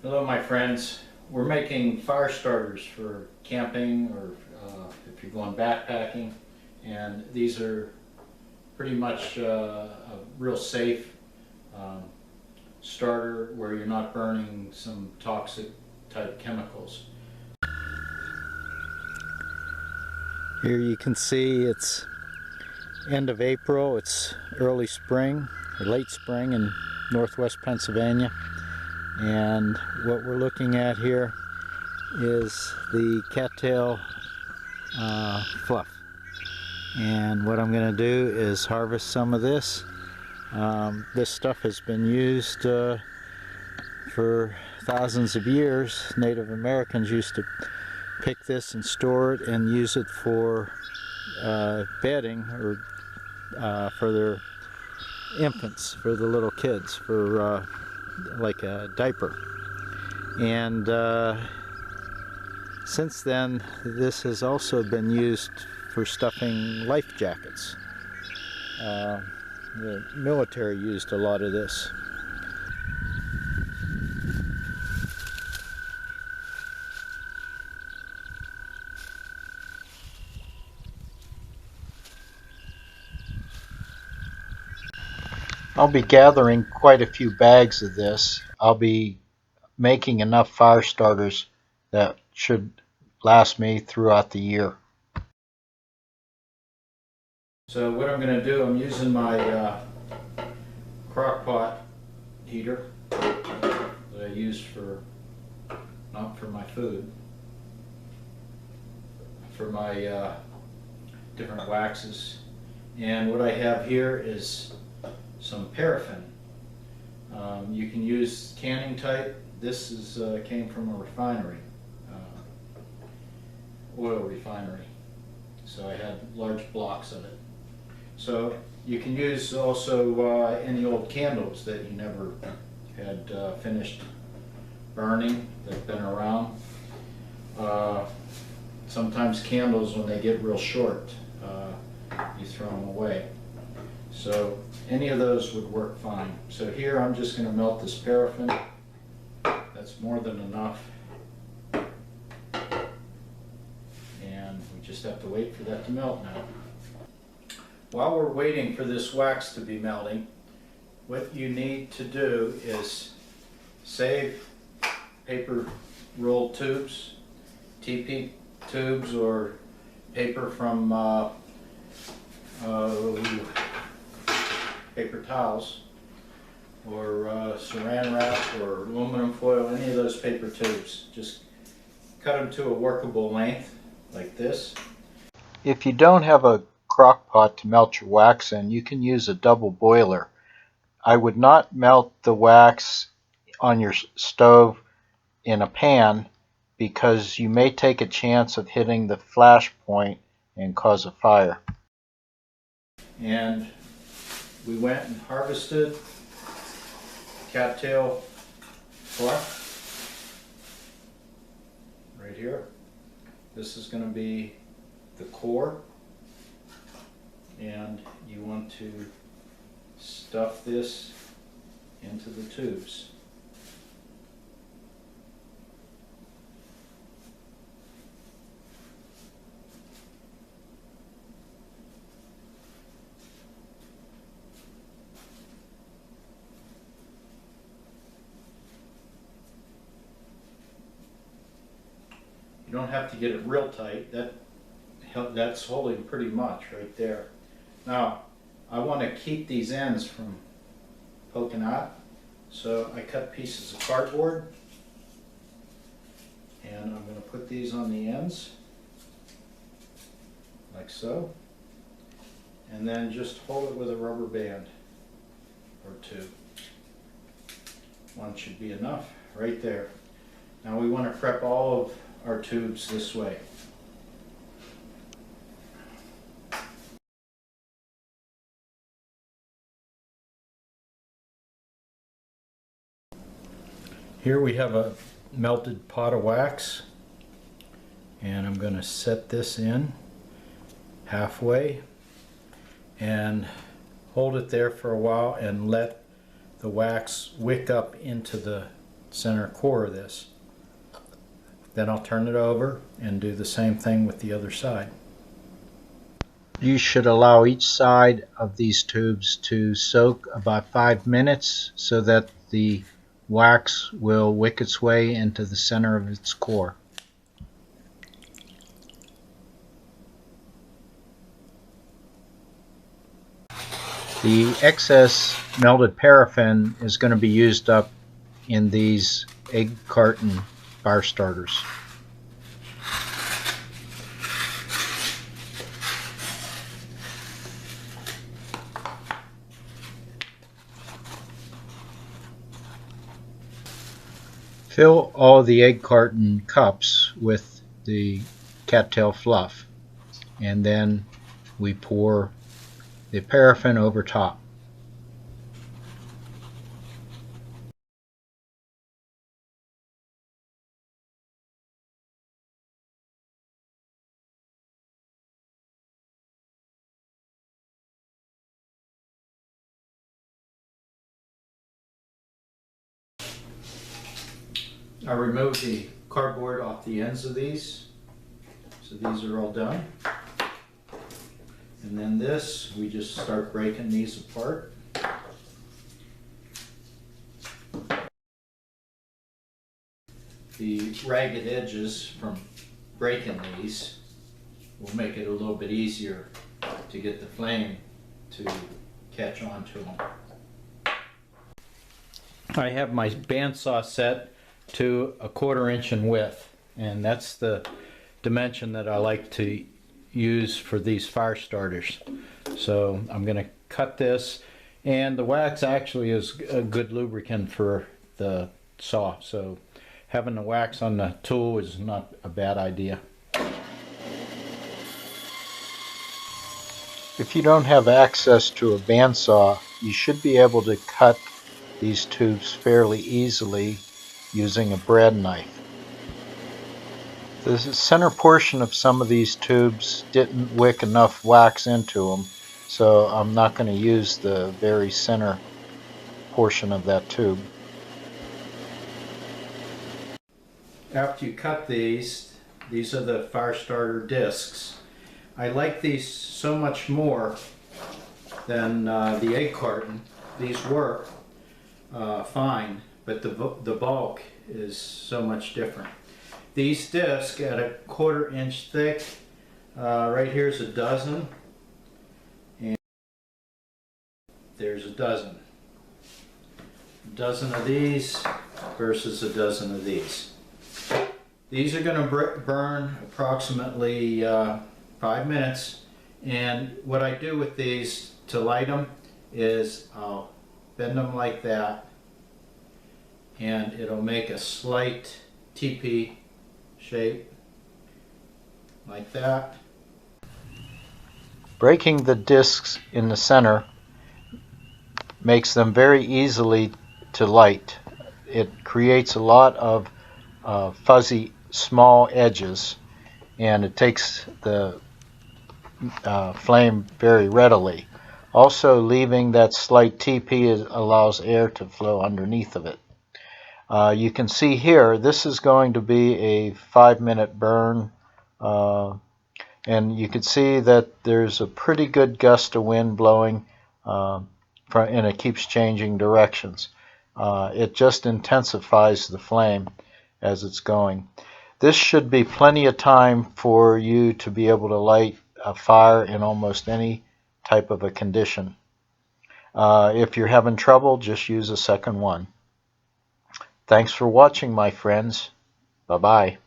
Hello my friends, we're making fire starters for camping or if you're going backpacking, and these are pretty much a real safe starter where you're not burning some toxic type chemicals. Here you can see it's end of April, it's early spring or late spring in northwest Pennsylvania. And what we're looking at here is the cattail fluff. And what I'm going to do is harvest some of this. This stuff has been used for thousands of years. Native Americans used to pick this and store it and use it for bedding or for their infants, for the little kids, for like a diaper. And since then this has also been used for stuffing life jackets. The military used a lot of this. I'll be gathering quite a few bags of this. I'll be making enough fire starters that should last me throughout the year. So what I'm going to do, I'm using my crock pot heater that I use for, not for my food, for my different waxes. And what I have here is some paraffin. You can use canning type. This is came from a refinery, oil refinery. So I had large blocks of it. So you can use also any old candles that you never had finished burning that have been around. Sometimes candles, when they get real short, you throw them away. So any of those would work fine. So here I'm just going to melt this paraffin. That's more than enough. And we just have to wait for that to melt now. While we're waiting for this wax to be melting, what you need to do is save paper rolled tubes, TP tubes, or paper from paper towels, or saran wrap, or aluminum foil, any of those paper tubes. Just cut them to a workable length, like this. If you don't have a crock pot to melt your wax in, you can use a double boiler. I would not melt the wax on your stove in a pan because you may take a chance of hitting the flash point and cause a fire. And we went and harvested cattail fluff right here. This is going to be the core, and you want to stuff this into the tubes. You don't have to get it real tight. That's holding pretty much right there. Now, I want to keep these ends from poking out, so I cut pieces of cardboard, and I'm going to put these on the ends, like so, and then just hold it with a rubber band or two. One should be enough right there. Now we want to prep all of our tubes this way. Here we have a melted pot of wax, and I'm going to set this in halfway and hold it there for a while and let the wax wick up into the center core of this. Then I'll turn it over and do the same thing with the other side. You should allow each side of these tubes to soak about 5 minutes so that the wax will wick its way into the center of its core. The excess melted paraffin is going to be used up in these egg carton fire starters. Fill all the egg carton cups with the cattail fluff, and then we pour the paraffin over top. I removed the cardboard off the ends of these, so these are all done. And then this, we just start breaking these apart. The ragged edges from breaking these will make it a little bit easier to get the flame to catch on to them. I have my bandsaw set to 1/4 inch in width, and that's the dimension that I like to use for these fire starters. So I'm going to cut this, and the wax actually is a good lubricant for the saw, so having the wax on the tool is not a bad idea. If you don't have access to a bandsaw, you should be able to cut these tubes fairly easily using a bread knife. The center portion of some of these tubes didn't wick enough wax into them, so I'm not going to use the very center portion of that tube. After you cut these are the fire starter discs. I like these so much more than the egg carton. These work fine, but the bulk is so much different. These discs at 1/4 inch thick, right here's a dozen, and there's a dozen. A dozen of these versus a dozen of these. These are going to burn approximately 5 minutes, and what I do with these to light them is I'll bend them like that, and it'll make a slight teepee shape like that. Breaking the discs in the center makes them very easily to light. It creates a lot of fuzzy small edges, and it takes the flame very readily. Also, leaving that slight teepee allows air to flow underneath of it. You can see here, this is going to be a 5-minute burn, and you can see that there's a pretty good gust of wind blowing, and it keeps changing directions. It just intensifies the flame as it's going. This should be plenty of time for you to be able to light a fire in almost any type of a condition. If you're having trouble, just use a second one. Thanks for watching, my friends. Bye-bye.